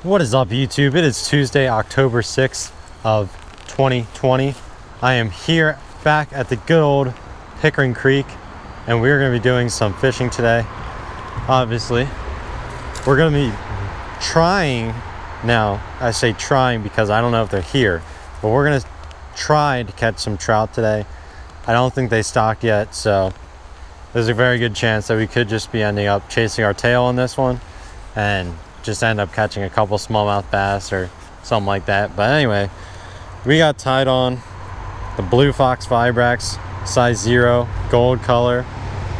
What is up, YouTube? It is Tuesday, October 6th of 2020. I am here back at the good old Pickering Creek, and we're going to be doing some fishing today. Obviously, we're going to be trying, now I say trying because I don't know if they're here, but we're going to try to catch some trout today. I don't think they stocked yet, so there's a very good chance that we could just be ending up chasing our tail on this one and just end up catching a couple smallmouth bass or something like that. But anyway, we got tied on the Blue Fox Vibrax size 0 gold color,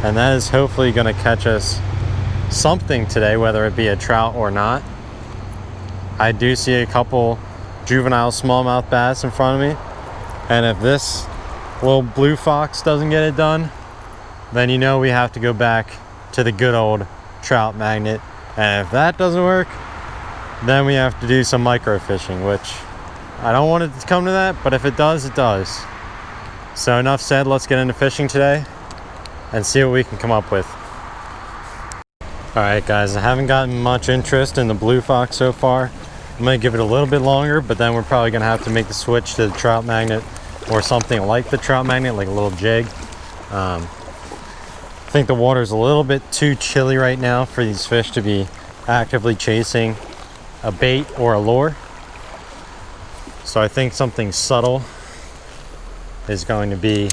and that is hopefully going to catch us something today, whether it be a trout or not. I do see a couple juvenile smallmouth bass in front of me, and if this little Blue Fox doesn't get it done, then you know we have to go back to the good old trout magnet. And if that doesn't work, then we have to do some micro fishing, which I don't want it to come to that, but if it does, it does. So enough said, let's get into fishing today and see what we can come up with. Alright guys, I haven't gotten much interest in the Blue Fox so far. I'm going to give it a little bit longer, but then we're probably going to have to make the switch to the trout magnet or something like the trout magnet, like a little jig. I think the water's a little bit too chilly right now for these fish to be actively chasing a bait or a lure. So I think something subtle is going to be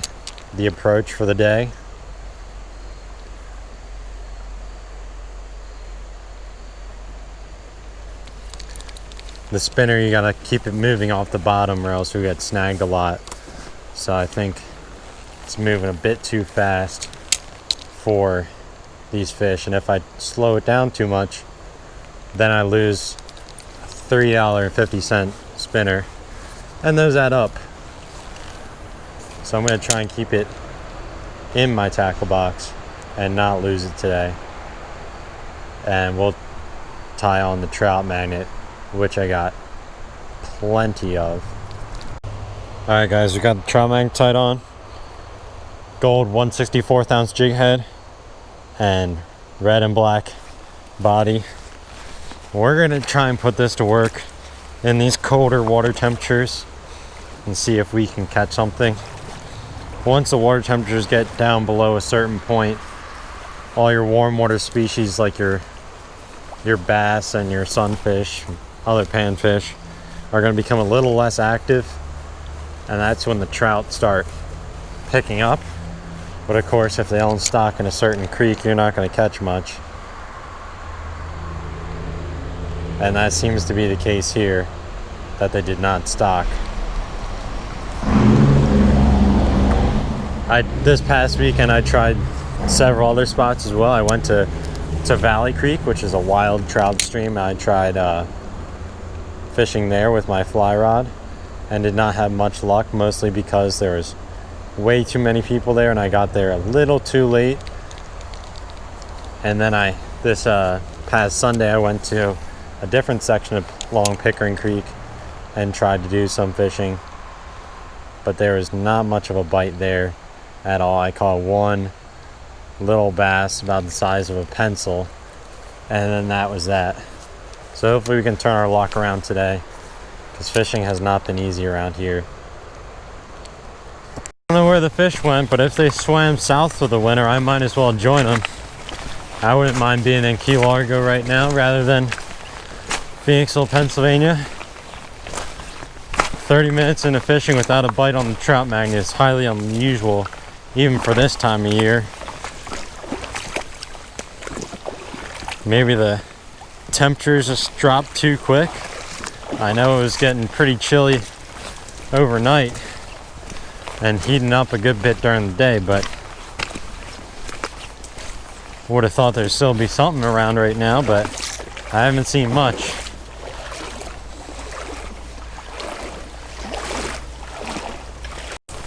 the approach for the day. The spinner, you gotta keep it moving off the bottom or else we get snagged a lot. So I think it's moving a bit too fast for these fish, and if I slow it down too much, then I lose a $3.50 spinner, and those add up. So I'm going to try and keep it in my tackle box and not lose it today, and we'll tie on the trout magnet, which I got plenty of. Alright guys, we got the trout magnet tied on. Gold 1/64 ounce jig head and red and black body. We're gonna try and put this to work in these colder water temperatures and see if we can catch something. Once the water temperatures get down below a certain point, all your warm water species like your bass and your sunfish, other panfish, are going to become a little less active, and that's when the trout start picking up. But of course, if they don't stock in a certain creek, you're not going to catch much. And that seems to be the case here, that they did not stock. This past weekend, I tried several other spots as well. I went to Valley Creek, which is a wild trout stream. I tried fishing there with my fly rod and did not have much luck, mostly because there was way too many people there and I got there a little too late. And then this past Sunday I went to a different section of Long Pickering Creek and tried to do some fishing, but there was not much of a bite there at all. I caught one little bass about the size of a pencil, and then that was that. So hopefully we can turn our luck around today, because fishing has not been easy around here. I don't know where the fish went, but if they swam south for the winter, I might as well join them. I wouldn't mind being in Key Largo right now rather than Phoenixville, Pennsylvania. 30 minutes into fishing without a bite on the trout magnet is highly unusual, even for this time of year. Maybe the temperatures just dropped too quick. I know it was getting pretty chilly overnight and heating up a good bit during the day, but would have thought there'd still be something around right now, but I haven't seen much.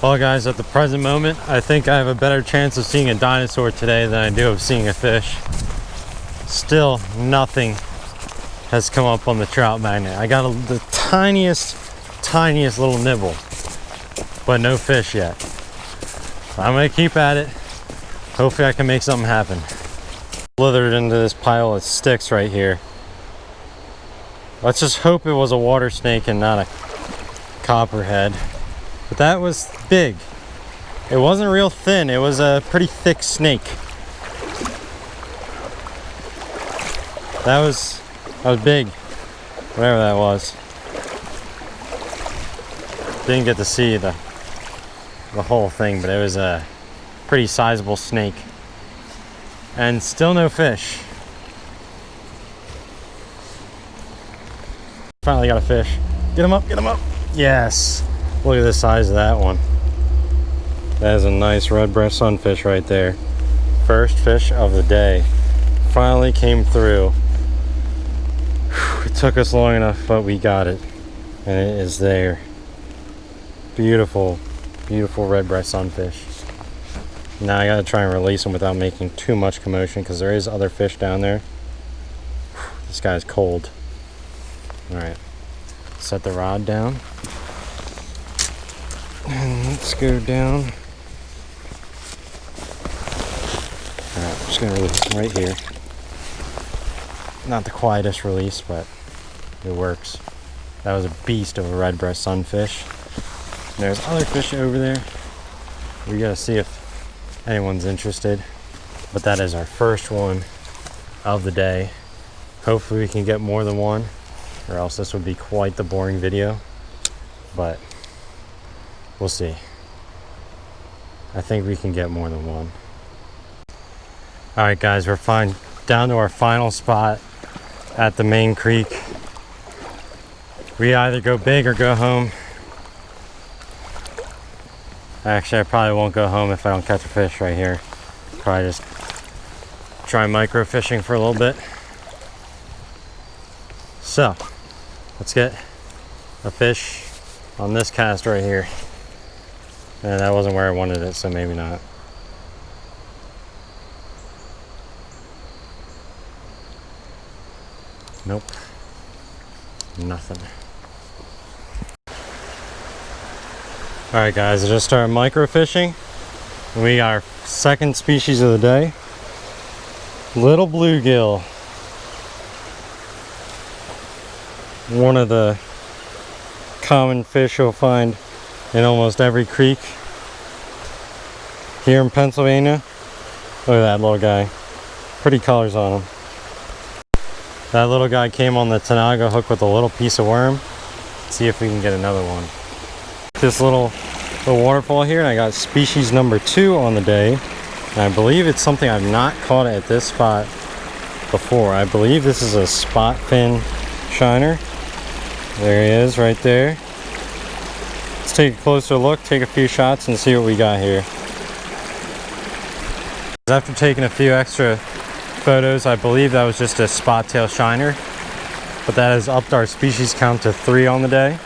Well guys, at the present moment, I think I have a better chance of seeing a dinosaur today than I do of seeing a fish. Still, nothing has come up on the trout magnet. I got the tiniest little nibble, but no fish yet. So I'm gonna keep at it. Hopefully I can make something happen. Slithered into this pile of sticks right here. Let's just hope it was a water snake and not a copperhead. But that was big. It wasn't real thin, it was a pretty thick snake. That was big, whatever that was. Didn't get to see the whole thing, but it was a pretty sizable snake. And still no fish. Finally got a fish. Get him up, get him up. Yes. Look at the size of that one. That is a nice red breast sunfish right there. First fish of the day. Finally came through. It took us long enough, but we got it. And it is there. Beautiful, beautiful red breast sunfish. Now I gotta try and release him without making too much commotion because there is other fish down there. This guy's cold. Alright, set the rod down. And let's go down. Alright, I'm just gonna release him right here. Not the quietest release, but it works. That was a beast of a red breast sunfish. There's other fish over there. We gotta see if anyone's interested. But that is our first one of the day. Hopefully we can get more than one, or else this would be quite the boring video. But we'll see. I think we can get more than one. Alright guys, we're down to our final spot at the main creek. We either go big or go home. Actually, I probably won't go home if I don't catch a fish right here. Probably just try micro fishing for a little bit. So, let's get a fish on this cast right here. And that wasn't where I wanted it, so maybe not. Nope. Nothing. Alright guys, I just started micro fishing. We got our second species of the day. Little bluegill. One of the common fish you'll find in almost every creek here in Pennsylvania. Look at that little guy. Pretty colors on him. That little guy came on the Tanago hook with a little piece of worm. Let's see if we can get another one. This little waterfall here, and I got species number 2 on the day. And I believe it's something I've not caught at this spot before. I believe this is a spot fin shiner. There he is right there. Let's take a closer look, take a few shots, and see what we got here. After taking a few extra photos, I believe that was just a spot tail shiner, but that has upped our species count to 3 on the day.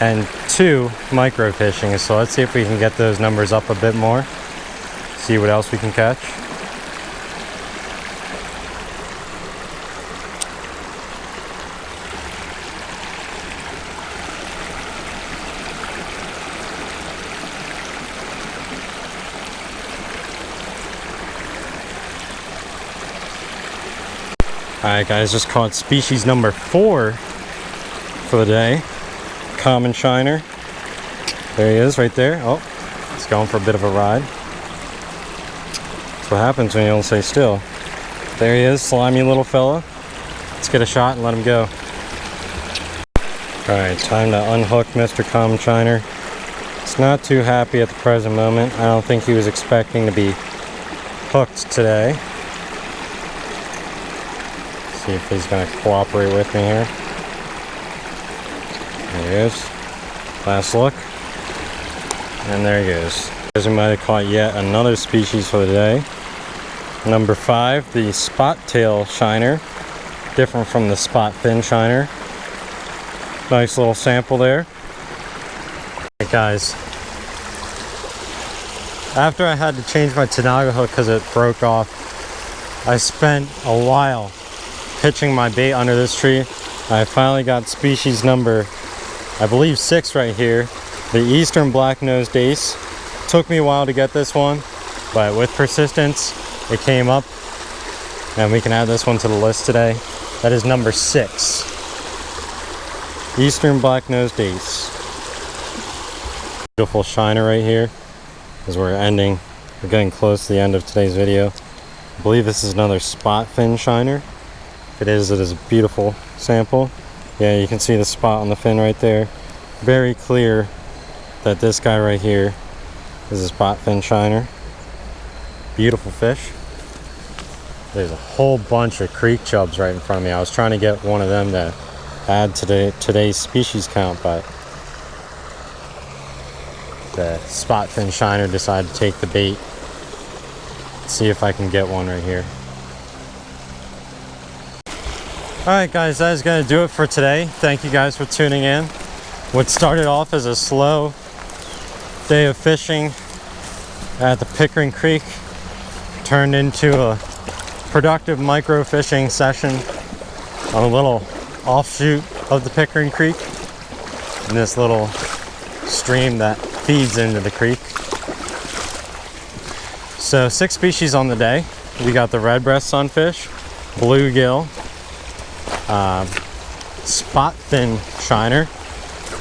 And 2 micro fishing, so let's see if we can get those numbers up a bit more. See what else we can catch. Alright guys, just caught species number 4 for the day. Common shiner. There he is right there. Oh, he's going for a bit of a ride. That's what happens when you don't stay still. There he is, slimy little fella. Let's get a shot and let him go. Alright, time to unhook Mr. Common Shiner. He's not too happy at the present moment. I don't think he was expecting to be hooked today. See if he's going to cooperate with me here. There he is. Last look. And there he goes. As we might have caught yet another species for the day. Number 5, the spot tail shiner. Different from the spot fin shiner. Nice little sample there. Hey guys. After I had to change my Tanago hook because it broke off, I spent a while pitching my bait under this tree. I finally got species number, I believe 6 right here, the Eastern Black-Nosed Ace. Took me a while to get this one, but with persistence, it came up, and we can add this one to the list today. That is number 6. Eastern black-nosed ace. Beautiful shiner right here as we're getting close to the end of today's video. I believe this is another spot fin shiner. If it is a beautiful sample. Yeah, you can see the spot on the fin right there. Very clear that this guy right here is a spot fin shiner. Beautiful fish. There's a whole bunch of creek chubs right in front of me. I was trying to get one of them to add to today's species count, but the spot fin shiner decided to take the bait. Let's see if I can get one right here. Alright guys, that is going to do it for today. Thank you guys for tuning in. What started off as a slow day of fishing at the Pickering Creek turned into a productive micro fishing session on a little offshoot of the Pickering Creek in this little stream that feeds into the creek. So 6 species on the day. We got the red breast sunfish, bluegill, spot fin shiner,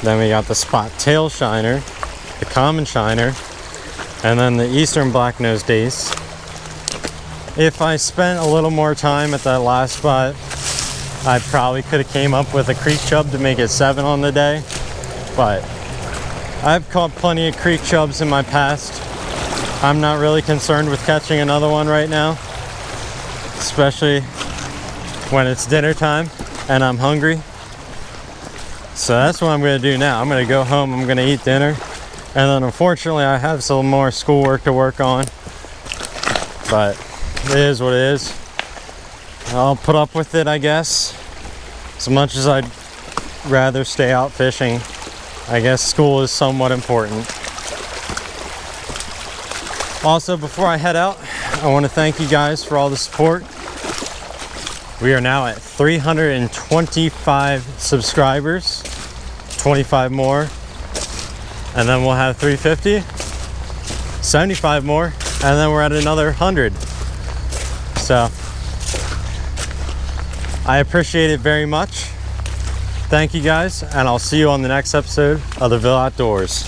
then we got the spot tail shiner, the common shiner, and then the eastern black-nosed ace. If I spent a little more time at that last spot, I probably could have came up with a creek chub to make it 7 on the day, but I've caught plenty of creek chubs in my past. I'm not really concerned with catching another one right now, especially when it's dinner time and I'm hungry. So that's what I'm going to do now. I'm going to go home, I'm going to eat dinner, and then unfortunately I have some more schoolwork to work on, but it is what it is. I'll put up with it, I guess. As much as I'd rather stay out fishing, I guess school is somewhat important. Also, before I head out, I want to thank you guys for all the support. We are now at 325 subscribers, 25 more, and then we'll have 350, 75 more, and then we're at another 100. So I appreciate it very much. Thank you guys, and I'll see you on the next episode of the Ville Outdoors.